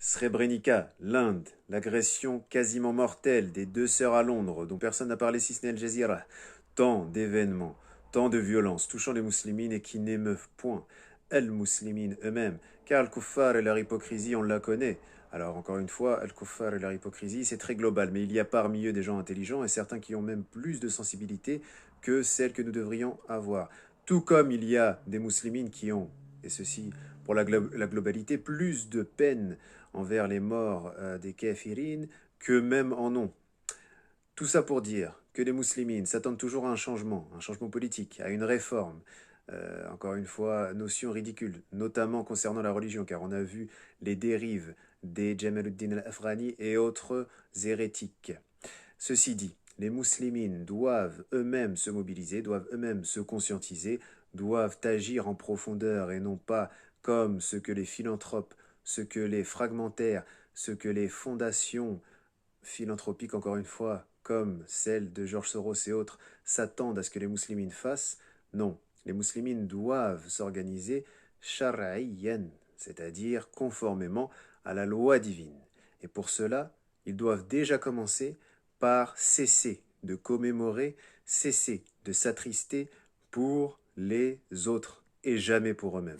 Srebrenica, l'Inde, l'agression quasiment mortelle des deux sœurs à Londres, dont personne n'a parlé si ce n'est Al Jazeera. Tant d'événements, tant de violences touchant les musulmans et qui n'émeuvent point Al-Muslimines eux-mêmes, car Al-Kuffar et leur hypocrisie, on la connaît. Alors encore une fois, Al-Kuffar et leur hypocrisie, c'est très global, mais il y a parmi eux des gens intelligents et certains qui ont même plus de sensibilité que celle que nous devrions avoir. Tout comme il y a des musulmans qui ont, et ceci pour la globalité, plus de peine envers les morts des kafirines qu'eux-mêmes en ont. Tout ça pour dire que les musulmans s'attendent toujours à un changement politique, à une réforme. Encore une fois, notion ridicule, notamment concernant la religion, car on a vu les dérives des Jamaluddin al-Afghani et autres hérétiques. Ceci dit, les musulmans doivent eux-mêmes se mobiliser, doivent eux-mêmes se conscientiser, doivent agir en profondeur et non pas comme ce que les philanthropes, ce que les fragmentaires, ce que les fondations philanthropiques, encore une fois, comme celle de George Soros et autres, s'attendent à ce que les musulmans fassent. Non, les musulmans doivent s'organiser shar'iyyan, c'est-à-dire conformément à la loi divine. Et pour cela, ils doivent déjà commencer par cesser de commémorer, cesser de s'attrister pour les autres et jamais pour eux-mêmes.